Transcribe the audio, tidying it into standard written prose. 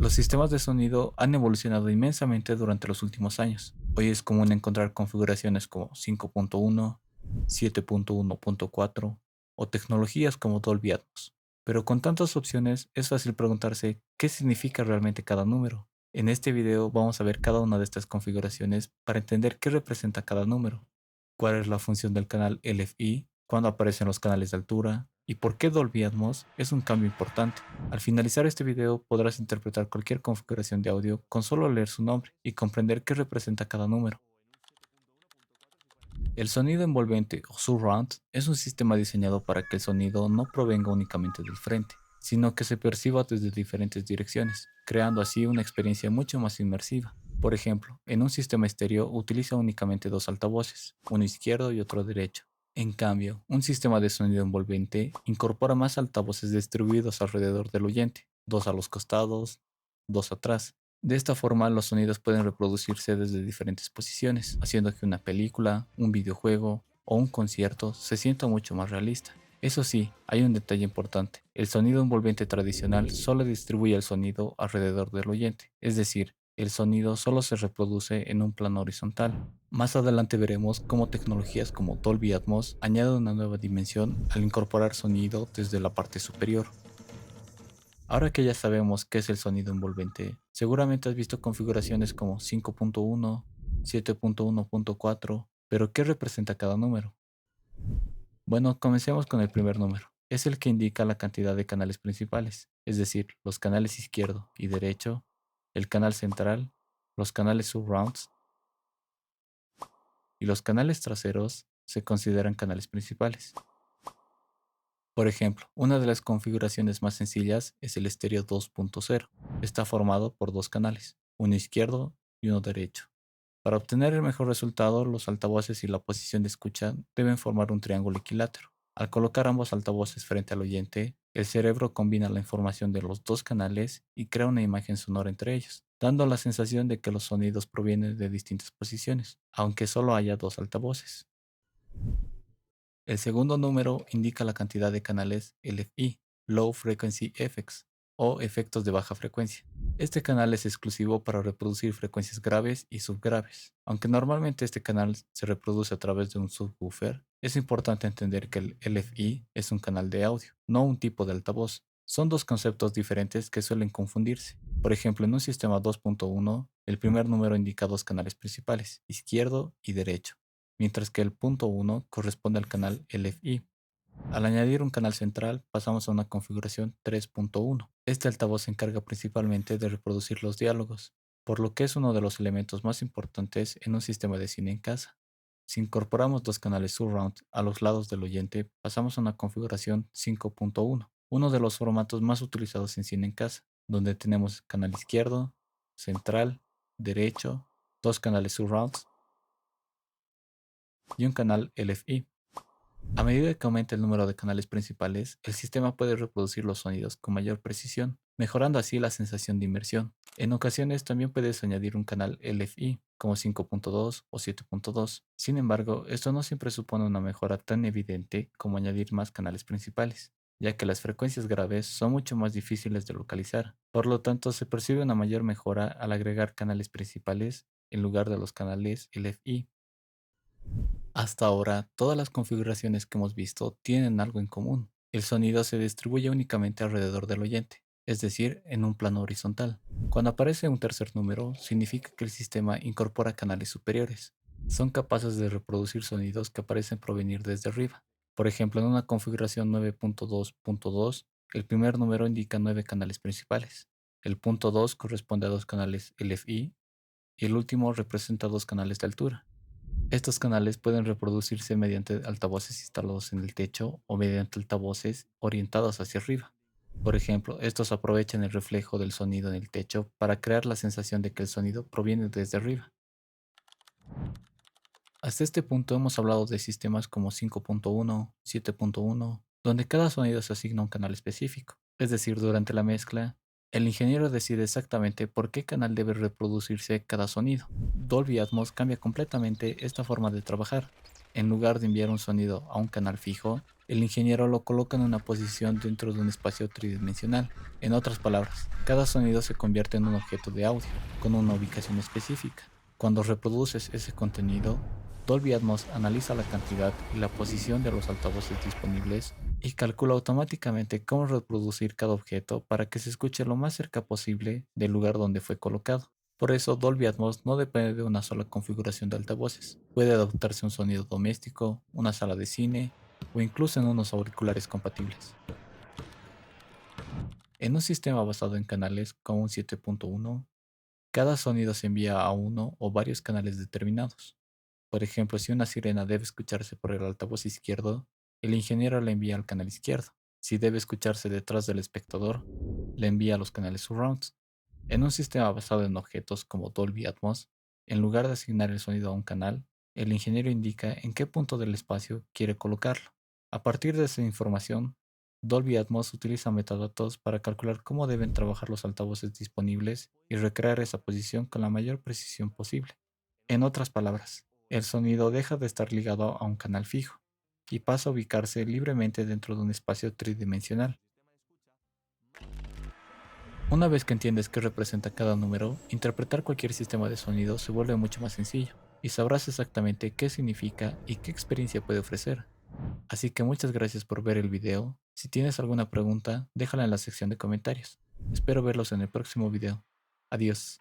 Los sistemas de sonido han evolucionado inmensamente durante los últimos años. Hoy es común encontrar configuraciones como 5.1, 7.1.4 o tecnologías como Dolby Atmos. Pero con tantas opciones es fácil preguntarse qué significa realmente cada número. En este video vamos a ver cada una de estas configuraciones para entender qué representa cada número, cuál es la función del canal LFI, cuándo aparecen los canales de altura y por qué Dolby Atmos es un cambio importante. Al finalizar este video podrás interpretar cualquier configuración de audio con solo leer su nombre y comprender qué representa cada número. El sonido envolvente o surround es un sistema diseñado para que el sonido no provenga únicamente del frente, sino que se perciba desde diferentes direcciones, creando así una experiencia mucho más inmersiva. Por ejemplo, en un sistema estéreo utiliza únicamente dos altavoces, uno izquierdo y otro derecho. En cambio, un sistema de sonido envolvente incorpora más altavoces distribuidos alrededor del oyente, dos a los costados, dos atrás. De esta forma, los sonidos pueden reproducirse desde diferentes posiciones, haciendo que una película, un videojuego o un concierto se sienta mucho más realista. Eso sí, hay un detalle importante. El sonido envolvente tradicional solo distribuye el sonido alrededor del oyente, es decir, el sonido solo se reproduce en un plano horizontal. Más adelante veremos cómo tecnologías como Dolby Atmos añaden una nueva dimensión al incorporar sonido desde la parte superior. Ahora que ya sabemos qué es el sonido envolvente, seguramente has visto configuraciones como 5.1, 7.1.4, pero ¿qué representa cada número? Bueno, comencemos con el primer número. Es el que indica la cantidad de canales principales, es decir, los canales izquierdo y derecho, el canal central, los canales surrounds y los canales traseros se consideran canales principales. Por ejemplo, una de las configuraciones más sencillas es el estéreo 2.0. Está formado por dos canales, uno izquierdo y uno derecho. Para obtener el mejor resultado, los altavoces y la posición de escucha deben formar un triángulo equilátero. Al colocar ambos altavoces frente al oyente, el cerebro combina la información de los dos canales y crea una imagen sonora entre ellos, dando la sensación de que los sonidos provienen de distintas posiciones, aunque solo haya dos altavoces. El segundo número indica la cantidad de canales LFI, Low Frequency Effects, o efectos de baja frecuencia. Este canal es exclusivo para reproducir frecuencias graves y subgraves. Aunque normalmente este canal se reproduce a través de un subwoofer, es importante entender que el LFI es un canal de audio, no un tipo de altavoz. Son dos conceptos diferentes que suelen confundirse. Por ejemplo, en un sistema 2.1, el primer número indica dos canales principales, izquierdo y derecho, mientras que el punto 1 corresponde al canal LFI. Al añadir un canal central, pasamos a una configuración 3.1. Este altavoz se encarga principalmente de reproducir los diálogos, por lo que es uno de los elementos más importantes en un sistema de cine en casa. Si incorporamos dos canales surround a los lados del oyente, pasamos a una configuración 5.1, uno de los formatos más utilizados en cine en casa, donde tenemos canal izquierdo, central, derecho, dos canales surrounds y un canal LFI. A medida que aumenta el número de canales principales, el sistema puede reproducir los sonidos con mayor precisión, mejorando así la sensación de inmersión. En ocasiones también puedes añadir un canal LFI, como 5.2 o 7.2. Sin embargo, esto no siempre supone una mejora tan evidente como añadir más canales principales, ya que las frecuencias graves son mucho más difíciles de localizar. Por lo tanto, se percibe una mayor mejora al agregar canales principales en lugar de los canales LFI. Hasta ahora, todas las configuraciones que hemos visto tienen algo en común. El sonido se distribuye únicamente alrededor del oyente, es decir, en un plano horizontal. Cuando aparece un tercer número, significa que el sistema incorpora canales superiores. Son capaces de reproducir sonidos que parecen provenir desde arriba. Por ejemplo, en una configuración 9.2.2, el primer número indica 9 canales principales. El punto 2 corresponde a dos canales LFI y el último representa dos canales de altura. Estos canales pueden reproducirse mediante altavoces instalados en el techo o mediante altavoces orientados hacia arriba. Por ejemplo, estos aprovechan el reflejo del sonido en el techo para crear la sensación de que el sonido proviene desde arriba. Hasta este punto hemos hablado de sistemas como 5.1, 7.1, donde cada sonido se asigna a un canal específico. Es decir, durante la mezcla, el ingeniero decide exactamente por qué canal debe reproducirse cada sonido. Dolby Atmos cambia completamente esta forma de trabajar. En lugar de enviar un sonido a un canal fijo, El ingeniero lo coloca en una posición dentro de un espacio tridimensional. En otras palabras, cada sonido se convierte en un objeto de audio, con una ubicación específica. Cuando reproduces ese contenido, Dolby Atmos analiza la cantidad y la posición de los altavoces disponibles y calcula automáticamente cómo reproducir cada objeto para que se escuche lo más cerca posible del lugar donde fue colocado. Por eso, Dolby Atmos no depende de una sola configuración de altavoces. Puede adaptarse a un sonido doméstico, una sala de cine o incluso en unos auriculares compatibles. En un sistema basado en canales como un 7.1, cada sonido se envía a uno o varios canales determinados. Por ejemplo, si una sirena debe escucharse por el altavoz izquierdo, el ingeniero la envía al canal izquierdo. Si debe escucharse detrás del espectador, la envía a los canales surrounds. En un sistema basado en objetos como Dolby Atmos, en lugar de asignar el sonido a un canal, el ingeniero indica en qué punto del espacio quiere colocarlo. A partir de esa información, Dolby Atmos utiliza metadatos para calcular cómo deben trabajar los altavoces disponibles y recrear esa posición con la mayor precisión posible. En otras palabras, el sonido deja de estar ligado a un canal fijo y pasa a ubicarse libremente dentro de un espacio tridimensional. Una vez que entiendes qué representa cada número, interpretar cualquier sistema de sonido se vuelve mucho más sencillo y sabrás exactamente qué significa y qué experiencia puede ofrecer. Así que muchas gracias por ver el video. Si tienes alguna pregunta, déjala en la sección de comentarios. Espero verlos en el próximo video. Adiós.